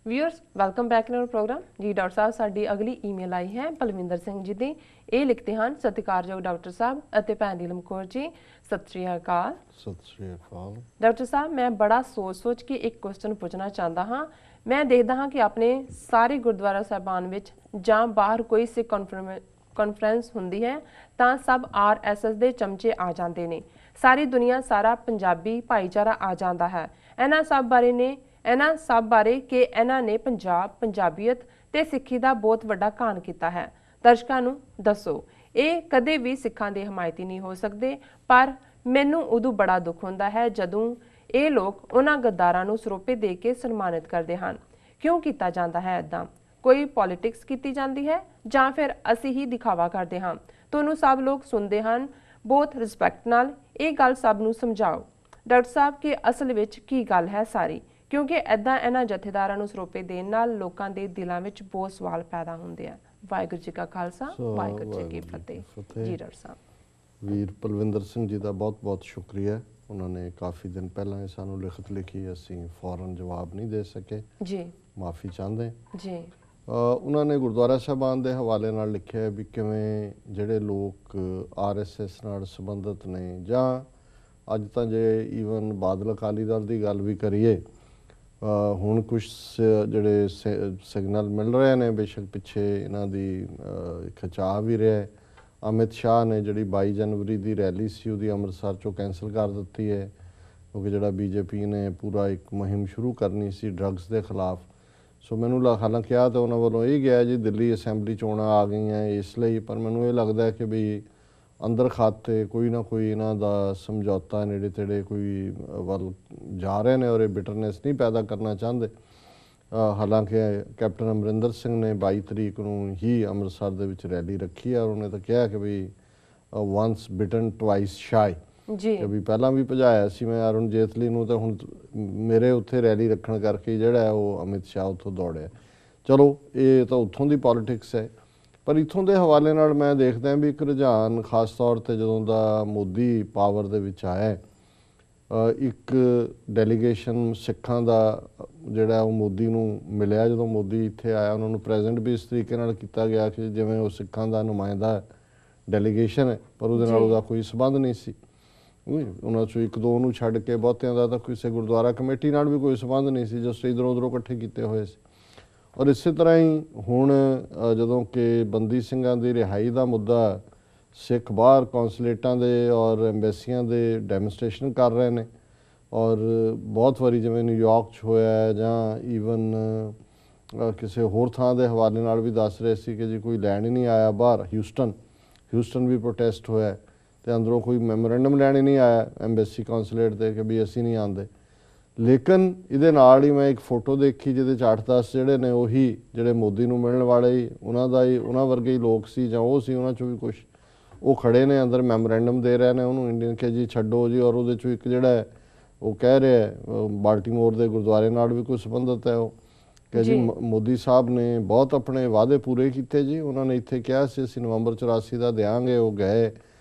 Viewers welcome back in our program जी। Doctor साहब साडी अगली ईमेल आई है बलविंदर सिंह जी दी। ਇਹ ਲਿਖਦੇ ਹਨ ਸਤਿਕਾਰਯੋਗ ਡਾਕਟਰ ਸਾਹਿਬ ਅਤੇ ਭੈਣ ਨੀਲਮ ਕੌਰ ਜੀ, ਸਤਿ ਸ਼੍ਰੀ ਅਕਾਲ। ਸਤਿ ਸ਼੍ਰੀ ਅਕਾਲ ਡਾਕਟਰ ਸਾਹਿਬ, ਮੈਂ ਬੜਾ ਸੋਚ ਕੇ ਇੱਕ ਕੁਐਸਚਨ ਪੁੱਛਣਾ ਚਾਹੁੰਦਾ ਹਾਂ। ਮੈਂ ਦੇਖਦਾ ਹਾਂ ਕਿ ਆਪਣੇ ਸਾਰੇ ਗੁਰਦੁਆਰਾ ਸਾਹਿਬਾਨ ਵਿੱਚ ਜਾਂ ਬਾਹਰ ਕੋਈ ਸਿੱਖ ਕਾਨਫਰੰਸ ਹੁੰਦੀ ਹੈ ਤਾਂ ਸਭ RSS ਦੇ ਚਮਚੇ ਆ ਜਾਂਦੇ ਨੇ। ਸਾਰੀ ਦੁਨੀਆ, ਸਾਰਾ ਪੰਜਾਬੀ ਭਾਈਚਾਰਾ ਆ ਜਾਂਦਾ ਹੈ। ਇਹਨਾਂ ਸਭ ਬਾਰੇ ਕਿ ਇਹਨਾਂ ਨੇ ਪੰਜਾਬੀਅਤ ਤੇ ਸਿੱਖੀ ਦਾ ਬਹੁਤ ਵੱਡਾ ਘਾਣ ਕੀਤਾ ਹੈ। ਦਰਸ਼ਕਾਂ ਨੂੰ ਦੱਸੋ। ਇਹ ਕਦੇ ਵੀ ਸਿੱਖਾਂ ਦੇ ਹਮਾਇਤੀ ਨਹੀਂ ਹੋ ਸਕਦੇ, ਪਰ ਮੈਨੂੰ ਉਦੋਂ ਬੜਾ ਦੁੱਖ ਹੁੰਦਾ ਹੈ ਜਦੋਂ ਇਹ ਲੋਕ ਉਹਨਾਂ ਗੱਦਾਰਾਂ ਨੂੰ ਸਰੋਪੇ ਦੇ ਕੇ ਸਨਮਾਨਿਤ ਕਰਦੇ ਹਨ। ਕਿਉਂ ਕੀਤਾ ਜਾਂਦਾ ਹੈ ਇੱਦਾਂ? ਕੋਈ ਪੋਲਿਟਿਕਸ ਕੀਤੀ ਜਾਂਦੀ ਹੈ ਜਾਂ ਫਿਰ ਅਸੀਂ ਹੀ ਦਿਖਾਵਾ ਕਰਦੇ ਹਾਂ? ਤੁਹਾਨੂੰ ਸਭ ਲੋਕ ਸੁਣਦੇ ਹਨ ਬਹੁਤ ਰਿਸਪੈਕਟ ਨਾਲ। ਇਹ ਗੱਲ ਸਭ ਨੂੰ ਸਮਝਾਓ ਡਾਕਟਰ ਸਾਹਿਬ ਕਿ ਅਸਲ ਵਿੱਚ ਕੀ ਗੱਲ ਹੈ ਸਾਰੀ, ਕਿਉਂਕਿ ਇੱਦਾਂ ਇਹਨਾਂ ਜਥੇਦਾਰਾਂ ਨੂੰ ਸਰੋਪੇ ਦੇਣ ਨਾਲ ਲੋਕਾਂ ਦੇ ਦਿਲਾਂ ਵਿੱਚ ਬਹੁਤ ਸਵਾਲ ਪੈਦਾ ਹੁੰਦੇ ਆ। ਵਾਹਿਗੁਰੂ ਜੀ ਕਾ ਖਾਲਸਾ, ਵਾਹਿਗੁਰੂ ਜੀ ਕੀ ਫਤਿਹ। ਜੀ ਡਾਕਟਰ ਸਾਹਿਬ। ਵੀਰ ਪਲਵਿੰਦਰ ਸਿੰਘ ਜੀ ਦਾ ਬਹੁਤ ਬਹੁਤ ਸ਼ੁਕਰੀਆ। ਉਹਨਾਂ ਨੇ ਕਾਫੀ ਦਿਨ ਪਹਿਲਾਂ ਇਹ ਸਾਨੂੰ ਲਿਖਤ ਲਿਖੀ, ਅਸੀਂ ਫੌਰਨ ਜਵਾਬ ਨਹੀਂ ਦੇ ਸਕੇ ਜੀ, ਮਾਫੀ ਚਾਹੁੰਦੇ ਜੀ। ਉਹਨਾਂ ਨੇ ਗੁਰਦੁਆਰਾ ਸਾਹਿਬਾਨ ਦੇ ਹਵਾਲੇ ਨਾਲ ਲਿਖਿਆ ਵੀ ਕਿਵੇਂ ਜਿਹੜੇ ਲੋਕ RSS ਨਾਲ ਸੰਬੰਧਿਤ ਨੇ, ਜਾਂ ਅੱਜ ਤਾਂ ਜੇ ਈਵਨ ਬਾਦਲ ਅਕਾਲੀ ਦਲ ਦੀ ਗੱਲ ਵੀ ਕਰੀਏ, ਹੁਣ ਕੁਛ ਜਿਹੜੇ ਸਿਗਨਲ ਮਿਲ ਰਹੇ ਨੇ, ਬੇਸ਼ੱਕ ਪਿੱਛੇ ਇਹਨਾਂ ਦੀ ਖਿਚਾਅ ਵੀ ਰਿਹਾ। ਅਮਿਤ ਸ਼ਾਹ ਨੇ ਜਿਹੜੀ 22 ਜਨਵਰੀ ਦੀ ਰੈਲੀ ਸੀ ਉਹਦੀ ਅੰਮ੍ਰਿਤਸਰ 'ਚੋਂ ਕੈਂਸਲ ਕਰ ਦਿੱਤੀ ਹੈ, ਕਿਉਂਕਿ ਜਿਹੜਾ BJP ਨੇ ਪੂਰਾ ਇੱਕ ਮੁਹਿੰਮ ਸ਼ੁਰੂ ਕਰਨੀ ਸੀ ਡਰੱਗਸ ਦੇ ਖਿਲਾਫ। ਸੋ ਮੈਨੂੰ ਹਾਲਾਂਕਿ ਕਿਹਾ ਤਾਂ ਉਹਨਾਂ ਵੱਲੋਂ ਇਹ ਗਿਆ ਜੀ ਦਿੱਲੀ ਅਸੈਂਬਲੀ ਚੋਣਾਂ ਆ ਗਈਆਂ ਇਸ ਲਈ, ਪਰ ਮੈਨੂੰ ਇਹ ਲੱਗਦਾ ਕਿ ਵੀ ਅੰਦਰ ਖਾਤੇ ਕੋਈ ਨਾ ਕੋਈ ਇਹਨਾਂ ਦਾ ਸਮਝੌਤਾ ਨੇੜੇ ਤੇੜੇ ਕੋਈ ਵੱਲ ਜਾ ਰਹੇ ਨੇ ਔਰ ਇਹ ਬਿਟਰਨੈਸ ਨਹੀਂ ਪੈਦਾ ਕਰਨਾ ਚਾਹੁੰਦੇ। ਹਾਲਾਂਕਿ ਕੈਪਟਨ ਅਮਰਿੰਦਰ ਸਿੰਘ ਨੇ 22 ਤਰੀਕ ਨੂੰ ਹੀ ਅੰਮ੍ਰਿਤਸਰ ਦੇ ਵਿੱਚ ਰੈਲੀ ਰੱਖੀ ਹੈ ਔਰ ਉਹਨੇ ਤਾਂ ਕਿਹਾ ਕਿ ਵੀ ਵਨਸ ਬਿਟਨ ਟਵਾਈਸ ਸ਼ਾਈ ਜੀ, ਕਿ ਵੀ ਪਹਿਲਾਂ ਵੀ ਭਜਾਇਆ ਸੀ ਮੈਂ ਅਰੁਣ ਜੇਤਲੀ ਨੂੰ, ਤਾਂ ਹੁਣ ਮੇਰੇ ਉੱਥੇ ਰੈਲੀ ਰੱਖਣ ਕਰਕੇ ਜਿਹੜਾ ਉਹ ਅਮਿਤ ਸ਼ਾਹ ਉੱਥੋਂ ਦੌੜਿਆ। ਚਲੋ ਇਹ ਤਾਂ ਉੱਥੋਂ ਦੀ ਪੋਲੀਟਿਕਸ ਹੈ, ਪਰ ਇੱਥੋਂ ਦੇ ਹਵਾਲੇ ਨਾਲ ਮੈਂ ਦੇਖਦਾ ਵੀ ਇੱਕ ਰੁਝਾਨ ਖਾਸ ਤੌਰ 'ਤੇ ਜਦੋਂ ਦਾ ਮੋਦੀ ਪਾਵਰ ਦੇ ਵਿੱਚ ਆਇਆ, ਇੱਕ ਡੈਲੀਗੇਸ਼ਨ ਸਿੱਖਾਂ ਦਾ ਜਿਹੜਾ ਉਹ ਮੋਦੀ ਨੂੰ ਮਿਲਿਆ। ਜਦੋਂ ਮੋਦੀ ਇੱਥੇ ਆਇਆ ਉਹਨਾਂ ਨੂੰ ਪ੍ਰੈਜ਼ੈਂਟ ਵੀ ਇਸ ਤਰੀਕੇ ਨਾਲ ਕੀਤਾ ਗਿਆ ਕਿ ਜਿਵੇਂ ਉਹ ਸਿੱਖਾਂ ਦਾ ਨੁਮਾਇੰਦਾ ਡੈਲੀਗੇਸ਼ਨ ਹੈ, ਪਰ ਉਹਦੇ ਨਾਲ ਉਹਦਾ ਕੋਈ ਸੰਬੰਧ ਨਹੀਂ ਸੀ। ਉਹਨਾਂ 'ਚੋਂ ਇੱਕ ਦੋ ਨੂੰ ਛੱਡ ਕੇ ਬਹੁਤਿਆਂ ਦਾ ਤਾਂ ਕਿਸੇ ਗੁਰਦੁਆਰਾ ਕਮੇਟੀ ਨਾਲ ਵੀ ਕੋਈ ਸੰਬੰਧ ਨਹੀਂ ਸੀ, ਜਸਟ ਇੱਧਰੋਂ ਉੱਧਰੋਂ ਇਕੱਠੇ ਕੀਤੇ ਹੋਏ ਸੀ। ਔਰ ਇਸੇ ਤਰ੍ਹਾਂ ਹੀ ਹੁਣ ਜਦੋਂ ਕਿ ਬੰਦੀ ਸਿੰਘਾਂ ਦੀ ਰਿਹਾਈ ਦਾ ਮੁੱਦਾ, ਸਿੱਖ ਬਾਹਰ ਕੌਂਸਲੇਟਾਂ ਦੇ ਔਰ ਐਮਬੈਸੀਆਂ ਦੇ ਡੈਮੋਨਸਟ੍ਰੇਸ਼ਨ ਕਰ ਰਹੇ ਨੇ, ਔਰ ਬਹੁਤ ਵਾਰੀ ਜਿਵੇਂ ਨਿਊਯਾਰਕ 'ਚ ਹੋਇਆ ਜਾਂ ਈਵਨ ਕਿਸੇ ਹੋਰ ਥਾਂ ਦੇ ਹਵਾਲੇ ਨਾਲ ਵੀ ਦੱਸ ਰਹੇ ਸੀ ਕਿ ਜੀ ਕੋਈ ਲੈਣ ਹੀ ਨਹੀਂ ਆਇਆ ਬਾਹਰ। ਹਿਊਸਟਨ ਵੀ ਪ੍ਰੋਟੈਸਟ ਹੋਇਆ ਅਤੇ ਅੰਦਰੋਂ ਕੋਈ ਮੈਮੋਰੈਂਡਮ ਲੈਣ ਹੀ ਨਹੀਂ ਆਇਆ ਐਮਬੈਸੀ ਕੌਂਸਲੇਟ 'ਤੇ ਕਿ ਵੀ ਅਸੀਂ ਨਹੀਂ ਆਉਂਦੇ। ਲੇਕਿਨ ਇਹਦੇ ਨਾਲ ਹੀ ਮੈਂ ਇੱਕ ਫੋਟੋ ਦੇਖੀ ਜਿਹਦੇ 'ਚ 8-10 ਜਿਹੜੇ ਨੇ ਉਹੀ ਜਿਹੜੇ ਮੋਦੀ ਨੂੰ ਮਿਲਣ ਵਾਲੇ ਹੀ ਉਹਨਾਂ ਵਰਗੇ ਹੀ ਲੋਕ ਸੀ ਜਾਂ ਉਹ ਸੀ, ਉਹਨਾਂ 'ਚੋਂ ਵੀ ਕੁਛ ਉਹ ਖੜੇ ਨੇ ਅੰਦਰ ਮੈਮੋਰੈਂਡਮ ਦੇ ਰਹੇ ਨੇ ਉਹਨੂੰ ਇੰਡੀਅਨ ਕਿ ਜੀ ਛੱਡੋ ਜੀ। ਔਰ ਉਹਦੇ 'ਚੋਂ ਇੱਕ ਜਿਹੜਾ ਉਹ ਕਹਿ ਰਿਹਾ ਬਾਲਟੀਮੋਰ ਦੇ ਗੁਰਦੁਆਰੇ ਨਾਲ ਵੀ ਕੋਈ ਸੰਬੰਧਿਤ ਹੈ ਉਹ ਕਿ ਜੀ ਮੋਦੀ ਸਾਹਿਬ ਨੇ ਬਹੁਤ ਆਪਣੇ ਵਾਅਦੇ ਪੂਰੇ ਕੀਤੇ ਜੀ। ਉਹਨਾਂ ਨੇ ਇੱਥੇ ਕਿਹਾ ਸੀ ਅਸੀਂ ਨਵੰਬਰ 84 ਦਾ ਦਿਆਂਗੇ, ਉਹ ਗਏ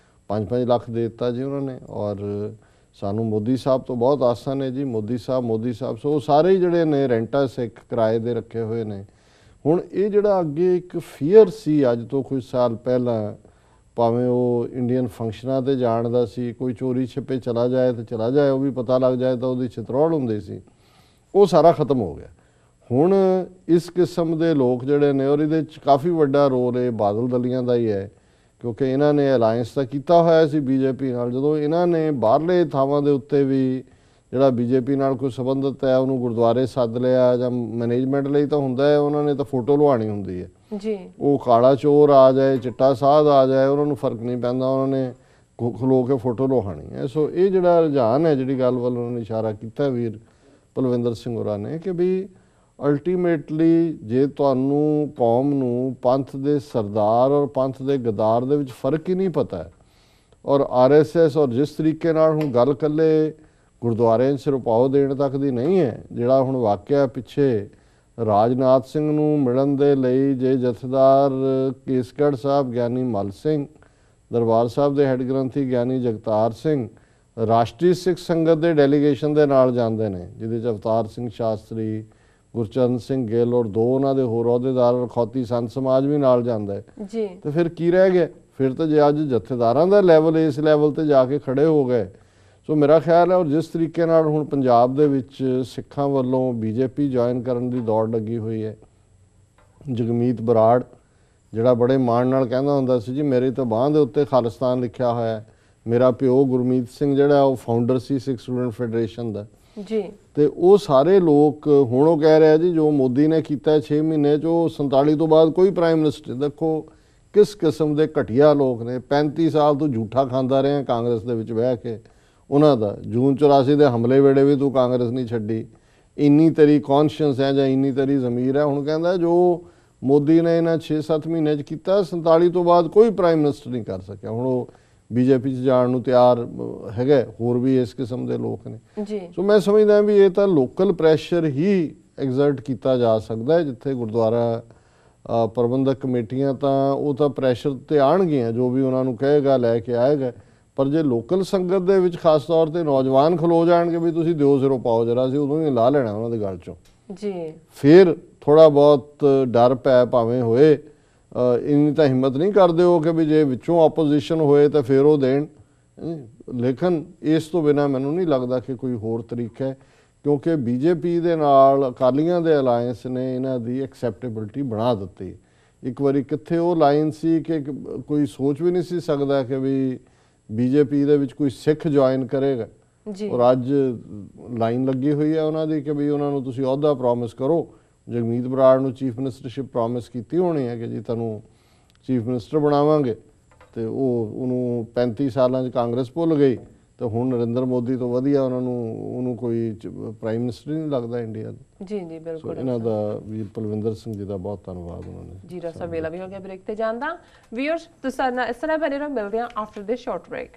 5-5 ਲੱਖ ਦੇ ਦਿੱਤਾ ਜੀ ਉਹਨਾਂ ਨੇ, ਔਰ ਸਾਨੂੰ ਮੋਦੀ ਸਾਹਿਬ ਤੋਂ ਬਹੁਤ ਆਸਾਂ ਨੇ ਜੀ। ਮੋਦੀ ਸਾਹਿਬ ਸੋ ਉਹ ਸਾਰੇ ਜਿਹੜੇ ਨੇ ਰੈਂਟਾ ਸਿੱਖ ਕਿਰਾਏ ਦੇ ਰੱਖੇ ਹੋਏ ਨੇ। ਹੁਣ ਇਹ ਜਿਹੜਾ ਅੱਗੇ ਇੱਕ ਫੀਅਰ ਸੀ ਅੱਜ ਤੋਂ ਕੁਝ ਸਾਲ ਪਹਿਲਾਂ, ਭਾਵੇਂ ਉਹ ਇੰਡੀਅਨ ਫੰਕਸ਼ਨਾਂ 'ਤੇ ਜਾਣ ਦਾ ਸੀ, ਕੋਈ ਚੋਰੀ ਛਿਪੇ ਚਲਾ ਜਾਏ ਤਾਂ ਚਲਾ ਜਾਏ, ਉਹ ਵੀ ਪਤਾ ਲੱਗ ਜਾਏ ਤਾਂ ਉਹਦੀ ਚਿਤਰੌੜ ਹੁੰਦੀ ਸੀ, ਉਹ ਸਾਰਾ ਖਤਮ ਹੋ ਗਿਆ। ਹੁਣ ਇਸ ਕਿਸਮ ਦੇ ਲੋਕ ਜਿਹੜੇ ਨੇ, ਔਰ ਇਹਦੇ 'ਚ ਕਾਫੀ ਵੱਡਾ ਰੋਲ ਇਹ ਬਾਦਲ ਦਲੀਆਂ ਦਾ ਹੀ ਹੈ, ਕਿਉਂਕਿ ਇਹਨਾਂ ਨੇ ਅਲਾਇੰਸ ਤਾਂ ਕੀਤਾ ਹੋਇਆ ਸੀ BJP ਨਾਲ। ਜਦੋਂ ਇਹਨਾਂ ਨੇ ਬਾਹਰਲੇ ਥਾਵਾਂ ਦੇ ਉੱਤੇ ਵੀ ਜਿਹੜਾ BJP ਨਾਲ ਕੋਈ ਸੰਬੰਧਿਤ ਹੈ ਉਹਨੂੰ ਗੁਰਦੁਆਰੇ ਸੱਦ ਲਿਆ ਜਾਂ ਮੈਨੇਜਮੈਂਟ ਲਈ ਤਾਂ ਹੁੰਦਾ ਹੈ, ਉਹਨਾਂ ਨੇ ਤਾਂ ਫੋਟੋ ਲਵਾਉਣੀ ਹੁੰਦੀ ਹੈ ਜੀ। ਉਹ ਕਾਲਾ ਚੋਰ ਆ ਜਾਏ, ਚਿੱਟਾ ਸਾਧ ਆ ਜਾਏ, ਉਹਨਾਂ ਨੂੰ ਫਰਕ ਨਹੀਂ ਪੈਂਦਾ, ਉਹਨਾਂ ਨੇ ਖਲੋ ਕੇ ਫੋਟੋ ਲਵਾਉਣੀ ਹੈ। ਸੋ ਇਹ ਜਿਹੜਾ ਰੁਝਾਨ ਹੈ, ਜਿਹੜੀ ਗੱਲ ਵੱਲ ਉਹਨਾਂ ਨੇ ਇਸ਼ਾਰਾ ਕੀਤਾ ਵੀਰ ਪਲਵਿੰਦਰ ਸਿੰਘ ਹੋਰਾਂ ਨੇ, ਕਿ ਵੀ ਅਲਟੀਮੇਟਲੀ ਜੇ ਤੁਹਾਨੂੰ ਕੌਮ ਨੂੰ ਪੰਥ ਦੇ ਸਰਦਾਰ ਔਰ ਪੰਥ ਦੇ ਗਦਾਰ ਦੇ ਵਿੱਚ ਫਰਕ ਹੀ ਨਹੀਂ ਪਤਾ ਹੈ, ਔਰ RSS ਔਰ ਜਿਸ ਤਰੀਕੇ ਨਾਲ ਹੁਣ ਗੱਲ ਇਕੱਲੇ ਗੁਰਦੁਆਰਿਆਂ 'ਚ ਸਿਰਪਾਓ ਦੇਣ ਤੱਕ ਦੀ ਨਹੀਂ ਹੈ, ਜਿਹੜਾ ਹੁਣ ਵਾਕਿਆ ਪਿੱਛੇ ਰਾਜਨਾਥ ਸਿੰਘ ਨੂੰ ਮਿਲਣ ਦੇ ਲਈ ਜੇ ਜਥੇਦਾਰ ਕੇਸਗੜ੍ਹ ਸਾਹਿਬ ਗਿਆਨੀ ਮੱਲ ਸਿੰਘ, ਦਰਬਾਰ ਸਾਹਿਬ ਦੇ ਹੈੱਡ ਗ੍ਰੰਥੀ ਗਿਆਨੀ ਜਗਤਾਰ ਸਿੰਘ ਰਾਸ਼ਟਰੀ ਸਿੱਖ ਸੰਗਤ ਦੇ ਡੈਲੀਗੇਸ਼ਨ ਦੇ ਨਾਲ ਜਾਂਦੇ ਨੇ, ਜਿਹਦੇ 'ਚ ਅਵਤਾਰ ਸਿੰਘ ਸ਼ਾਸਤਰੀ, ਗੁਰਚਰਨ ਸਿੰਘ ਗਿੱਲ ਔਰ 2 ਉਹਨਾਂ ਦੇ ਹੋਰ ਅਹੁਦੇਦਾਰ, ਅਖੌਤੀ ਸੰਤ ਸਮਾਜ ਵੀ ਨਾਲ ਜਾਂਦਾ ਹੈ ਜੀ। ਤੇ ਫਿਰ ਕੀ ਰਹਿ ਗਿਆ? ਫਿਰ ਤਾਂ ਜੇ ਅੱਜ ਜਥੇਦਾਰਾਂ ਦਾ ਲੈਵਲ ਇਸ ਲੈਵਲ ਤੇ ਜਾ ਕੇ ਖੜੇ ਹੋ ਗਏ, ਸੋ ਮੇਰਾ ਖਿਆਲ ਹੈ ਔਰ ਜਿਸ ਤਰੀਕੇ ਨਾਲ ਹੁਣ ਪੰਜਾਬ ਦੇ ਵਿੱਚ ਸਿੱਖਾਂ ਵੱਲੋਂ ਬੀਜੇਪੀ ਜੁਆਇਨ ਕਰਨ ਦੀ ਦੌੜ ਲੱਗੀ ਹੋਈ ਹੈ, ਜਗਮੀਤ ਬਰਾੜ ਜਿਹੜਾ ਬੜੇ ਮਾਣ ਨਾਲ ਕਹਿੰਦਾ ਹੁੰਦਾ ਸੀ ਜੀ ਮੇਰੀ ਤਾਂ ਬਾਂਹ ਦੇ ਉੱਤੇ ਖਾਲਿਸਤਾਨ ਲਿਖਿਆ ਹੋਇਆ ਹੈ, ਮੇਰਾ ਪਿਓ ਗੁਰਮੀਤ ਸਿੰਘ ਜਿਹੜਾ ਉਹ ਫਾਊਂਡਰ ਸੀ ਸਿੱਖ ਸਟੂਡੈਂਟ ਫੈਡਰੇਸ਼ਨ ਦਾ ਜੀ, ਤੇ ਉਹ ਸਾਰੇ ਲੋਕ ਹੁਣ ਉਹ ਕਹਿ ਰਿਹਾ ਜੀ ਜੋ ਮੋਦੀ ਨੇ ਕੀਤਾ 6 ਮਹੀਨੇ 'ਚ, ਉਹ 47 ਤੋਂ ਬਾਅਦ ਕੋਈ ਪ੍ਰਾਈਮ ਮਿਨਿਸਟਰ, ਦੇਖੋ ਕਿਸ ਕਿਸਮ ਦੇ ਘਟੀਆ ਲੋਕ ਨੇ। 35 ਸਾਲ ਤੋਂ ਝੂਠਾ ਖਾਂਦਾ ਰਿਹਾ ਕਾਂਗਰਸ ਦੇ ਵਿੱਚ ਬਹਿ ਕੇ, ਉਹਨਾਂ ਦਾ ਜੂਨ 84 ਦੇ ਹਮਲੇ ਵੇਲੇ ਵੀ ਤੂੰ ਕਾਂਗਰਸ ਨਹੀਂ ਛੱਡੀ, ਇੰਨੀ ਤੇਰੀ ਕੌਨਸ਼ੀਅੰਸ ਹੈ ਜਾਂ ਇੰਨੀ ਤੇਰੀ ਜ਼ਮੀਰ ਹੈ। ਹੁਣ ਕਹਿੰਦਾ ਜੋ ਮੋਦੀ ਨੇ ਇਹਨਾਂ 6-7 ਮਹੀਨੇ 'ਚ ਕੀਤਾ 47 ਤੋਂ ਬਾਅਦ ਕੋਈ ਪ੍ਰਾਈਮ ਮਿਨਿਸਟਰ ਨਹੀਂ ਕਰ ਸਕਿਆ। ਹੁਣ ਉਹ ਬੀਜੇਪੀ 'ਚ ਜਾਣ ਨੂੰ ਤਿਆਰ ਹੈਗਾ, ਹੋਰ ਵੀ ਇਸ ਕਿਸਮ ਦੇ ਲੋਕ ਨੇ ਜੀ। ਸੋ ਮੈਂ ਸਮਝਦਾ ਵੀ ਇਹ ਤਾਂ ਲੋਕਲ ਪ੍ਰੈਸ਼ਰ ਹੀ ਐਗਜ਼ਰਟ ਕੀਤਾ ਜਾ ਸਕਦਾ ਹੈ, ਜਿੱਥੇ ਗੁਰਦੁਆਰਾ ਪ੍ਰਬੰਧਕ ਕਮੇਟੀਆਂ ਤਾਂ ਉਹ ਤਾਂ ਪ੍ਰੈਸ਼ਰ ਤੇ ਆਉਣਗੀਆਂ, ਜੋ ਵੀ ਉਹਨਾਂ ਨੂੰ ਕਹੇਗਾ ਲੈ ਕੇ ਆਏਗਾ, ਪਰ ਜੇ ਲੋਕਲ ਸੰਗਤ ਦੇ ਵਿੱਚ ਖਾਸ ਤੌਰ ਤੇ ਨੌਜਵਾਨ ਖਲੋ ਜਾਣਗੇ ਵੀ ਤੁਸੀਂ ਦਿਓ ਸਿਰੋਂ ਪਾਓ ਜਰਾ, ਸੀ ਉਦੋਂ ਹੀ ਲਾ ਲੈਣਾ ਉਹਨਾਂ ਦੇ ਗੱਲ 'ਚੋਂ ਜੀ, ਫਿਰ ਥੋੜਾ ਬਹੁਤ ਡਰ ਪੈ ਭਾਵੇਂ ਹੋਏ, ਇੰਨੀ ਤਾਂ ਹਿੰਮਤ ਨਹੀਂ ਕਰਦੇ ਹੋ ਕਿ ਵੀ ਜੇ ਵਿੱਚੋਂ ਆਪੋਜੀਸ਼ਨ ਹੋਏ ਤਾਂ ਫਿਰ ਉਹ ਦੇਣ, ਲੇਕਿਨ ਇਸ ਤੋਂ ਬਿਨਾ ਮੈਨੂੰ ਨਹੀਂ ਲੱਗਦਾ ਕਿ ਕੋਈ ਹੋਰ ਤਰੀਕਾ ਹੈ, ਕਿਉਂਕਿ ਬੀਜੇਪੀ ਦੇ ਨਾਲ ਅਕਾਲੀਆਂ ਦੇ ਅਲਾਇੰਸ ਨੇ ਇਹਨਾਂ ਦੀ ਐਕਸੈਪਟੇਬਿਲਿਟੀ ਬਣਾ ਦਿੱਤੀ। ਇੱਕ ਵਾਰੀ ਕਿੱਥੇ ਉਹ ਲਾਈਨ ਸੀ ਕਿ ਕੋਈ ਸੋਚ ਵੀ ਨਹੀਂ ਸੀ ਸਕਦਾ ਕਿ ਵੀ ਬੀਜੇਪੀ ਦੇ ਵਿੱਚ ਕੋਈ ਸਿੱਖ ਜੁਆਇਨ ਕਰੇਗਾ ਜੀ, ਔਰ ਅੱਜ ਲਾਈਨ ਲੱਗੀ ਹੋਈ ਹੈ ਉਹਨਾਂ ਦੀ ਕਿ ਵੀ ਉਹਨਾਂ ਨੂੰ ਤੁਸੀਂ ਅਹੁਦਾ ਪ੍ਰੋਮਿਸ ਕਰੋ। ਜਗਮੀਤ ਬਰਾੜ ਨੂੰ ਚੀਫ ਮਿਨਿਸਟਰਸ਼ਿਪ ਪ੍ਰੋਮਿਸ ਕੀਤੀ ਹੋਣੀ ਹੈ ਕਿ ਜੀ ਤੁਹਾਨੂੰ ਚੀਫ ਮਿਨਿਸਟਰ ਬਣਾਵਾਂਗੇ, ਤੇ ਉਹਨੂੰ 35 ਸਾਲਾਂ 'ਚ ਕਾਂਗਰਸ ਭੁੱਲ ਗਈ, ਤੇ ਹੁਣ ਨਰਿੰਦਰ ਮੋਦੀ ਤੋਂ ਵਧੀਆ ਉਹਨੂੰ ਕੋਈ ਪ੍ਰਾਈਮ ਮਿਨਿਸਟਰ ਨਹੀਂ ਲੱਗਦਾ ਇੰਡੀਆ ਦਾ ਜੀ। ਜੀ ਬਿਲਕੁਲ, ਇਹਨਾਂ ਦਾ ਵੀ ਪਲਵਿੰਦਰ ਸਿੰਘ ਜੀ ਦਾ ਬਹੁਤ ਧੰਨਵਾਦ ਉਹਨਾਂ ਨੇ ਜੀ। ਰਸਾ ਵੇਲਾ ਵੀ ਹੋ ਗਿਆ ਬ੍ਰੇਕ ਤੇ ਜਾਣ ਦਾ। ਵੀਅਰਸ ਤੁਸੀਂ ਇਸ ਤਰ੍ਹਾਂ ਬਣੇ ਰਹੋ, ਮਿਲਦੇ ਹਾਂ ਆਫਟਰ ਦਿਸ ਸ਼ਾਰਟ ਬ੍ਰੇਕ।